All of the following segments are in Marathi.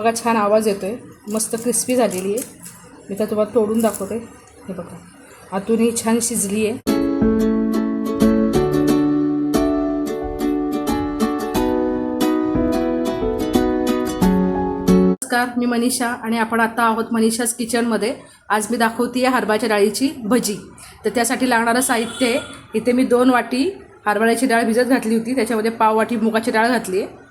बघा छान आवाज येतोय, मस्त क्रिस्पी झालेली आहे। मी तर तुम्हाला तोडून दाखवते। हे बघा आतूनही छान शिजली आहे। नमस्कार, मी मनीषा आणि आपण आता आहोत मनीषाज किचनमध्ये। आज मी दाखवते आहे हरभऱ्याच्या डाळीची भजी। तर त्यासाठी लागणारं साहित्य आहे, इथे मी 2 वाटी हरभऱ्याची डाळ भिजत घातली होती, त्याच्यामध्ये पाव वाटी मुगाची डाळ घातली आहे,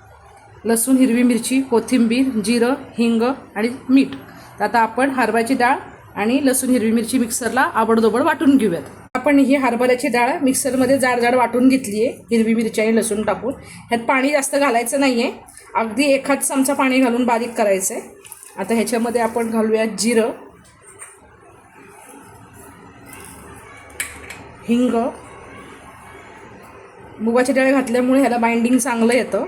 लसूण, हिरवी मिरची, कोथिंबीर, जिरं, हिंग आणि मीठ। तर आता आपण हरभऱ्याची डाळ आणि लसूण हिरवी मिरची मिक्सरला आबडधोबड वाटून घेऊयात। आपण ही हरभऱ्याची डाळ मिक्सरमध्ये जाड वाटून घेतली आहे, हिरवी मिरची आणि लसूण टाकून। ह्यात पाणी जास्त घालायचं नाही आहे, अगदी 1 चमचा पाणी घालून बारीक करायचं आहे। आता ह्याच्यामध्ये आपण घालूया जिरं, हिंग, मुगाची डाळ घातल्यामुळे ह्याला बाइंडिंग चांगलं येतं,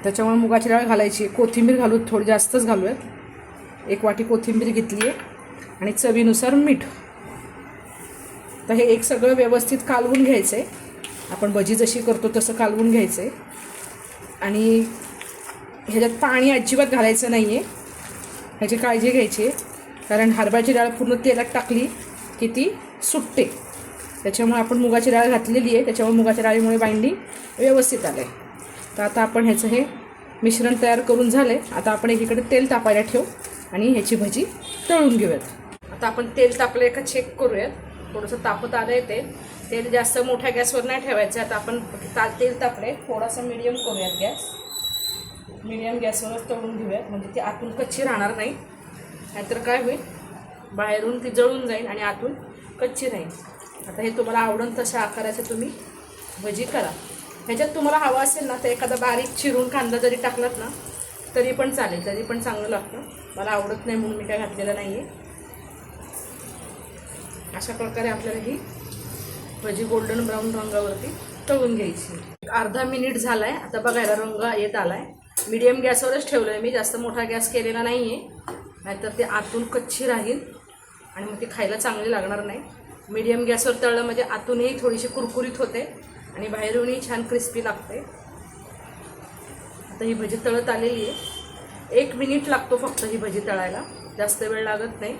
त्याच्यामुळे मुगाची डाळ घालायची। कोथिंबीर घालू, थोडी जास्तच घालूयात। 1 वाटी कोथिंबीर घेतली आहे आणि चवीनुसार मीठ। तर हे एक सगळं व्यवस्थित कालवून घ्यायचं आहे, आपण भजी जशी करतो तसं कालवून घ्यायचं आहे। आणि ह्याच्यात पाणी अजिबात घालायचं नाही आहे, ह्याची काळजी घ्यायची आहे, कारण हरभऱ्याची डाळ पूर्ण तेलात टाकली की ती सुटते। त्याच्यामुळे आपण मुगाची डाळ घातलेली आहे, त्याच्यामुळे मुगाच्या डाळीमुळे बाइंडिंग व्यवस्थित आलं आहे। तर आता आपण ह्याचं हे मिश्रण तयार करून झाले। आता आपण एकीकडे तेल तापायला ठेवू आणि ह्याची भजी तळून घेऊयात। आता आपण तेल तापलं का चेक करूयात, थोडंसं तापत आलं आहे तेल जास्त मोठ्या गॅसवर नाही ठेवायचं। आता आपण तेल तापले, थोडासा मीडियम करूयात गॅस, मीडियम गॅसवरच तळून घेऊयात, म्हणजे ती आतून कच्ची राहणार नाही, नाहीतर काय होईल, बाहेरून ती जळून जाईल आणि आतून कच्ची राहील। आता हे तुम्हाला आवडेल तशा आकाराचे तुम्ही भजी करा। ह्याच्यात तुम्हाला हवा असेल ना तर एखादा बारीक चिरून कांदा जरी टाकलात ना तरी पण चालेल, तरी पण चांगलं लागतं। मला आवडत नाही म्हणून मी काय घातलेलं नाही आहे। अशा प्रकारे आपल्याला ही भजी गोल्डन ब्राऊन रंगावरती तळून घ्यायची। अर्धा मिनिट झाला आहे, आता बघायला रंग येत आला आहे। मीडियम गॅसवरच ठेवलं आहे मी, जास्त मोठा गॅस केलेला नाही आहे, नाहीतर ते आतून कच्ची राहील आणि मग ती खायला चांगली लागणार नाही। मीडियम गॅसवर तळलं म्हणजे आतूनही थोडीशी कुरकुरीत होते आणि बाहेरूनही छान क्रिस्पी लागते। आता ही भजी तळत आलेली आहे, 1 मिनिट लागतो फक्त ही भजी तळायला, जास्त वेळ लागत नाही।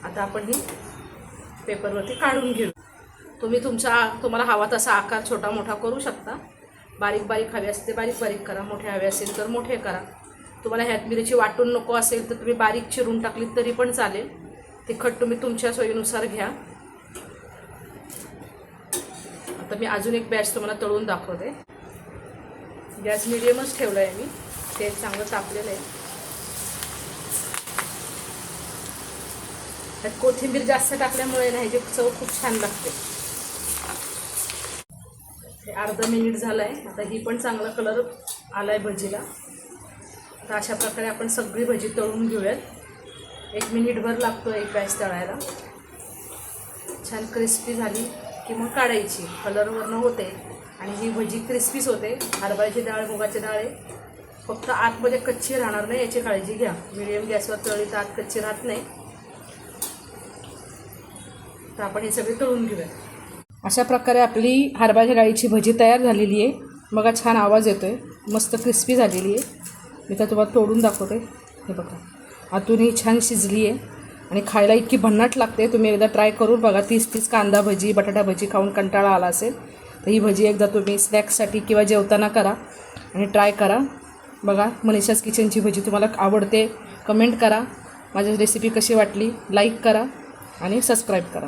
आता आपण ही पेपरवरती काढून घेऊ। तुम्ही तुम्हाला हवा तसा आकार छोटा मोठा करू शकता, बारीक हवे असते बारीक करा, मोठे हवे असेल तर मोठे करा। तुम्हाला ह्यात मिरची वाटून नको असेल तर तुम्ही बारीक चिरून टाकलीत तरी पण चालेल, तिखट तुम्ही तुमच्या सोयीनुसार घ्या। आता मी अजून एक बॅच तुम्हाला तळून दाखवते। गॅस मिडियमच ठेवला आहे मी, तेल चांगलं तापलेलं आहे। त्यात कोथिंबीर जास्त टाकल्यामुळे ना ह्याची चव खूप छान लागते। अर्धा मिनिट झालं आहे, आता ही पण चांगला कलर आला आहे भजीला। आता अशा प्रकारे आपण सगळी भजी तळून घेऊयात। 1 मिनिटभर लागतो एक बॅच तळायला। छान क्रिस्पी झाली की मग काढायची, कलरवरनं होते आणि ही भजी क्रिस्पीच होते। हरभऱ्याची डाळ, मुगाची डाळ आहे, फक्त आतमध्ये कच्ची राहणार नाही याची काळजी घ्या। मीडियम गॅसवर तळली तर आत कच्ची राहत नाही। तर आपण हे सगळे तळून घेऊया। अशा प्रकारे आपली हरभऱ्याच्या डाळीची भजी तयार झालेली आहे। बघा छान आवाज येतोय, मस्त क्रिस्पी झालेली आहे। मी तर तुम्हाला तोडून दाखवते। हे बघा आतूनही छान शिजली आहे आणि खायला इतकी भन्नाट लागते। तुम्ही एकदा ट्राय करून बघा। 30 कांदा भजी, बटाटा भजी खाऊन कंटाळा आला असेल तर ही भजी एकदा तुम्ही स्नॅक्ससाठी किंवा जेवताना करा आणि ट्राय करा। बघा मनीषाज किचनची भजी तुम्हाला आवडते, कमेंट करा। माझी रेसिपी कशी वाटली लाईक करा आणि सबस्क्राईब करा।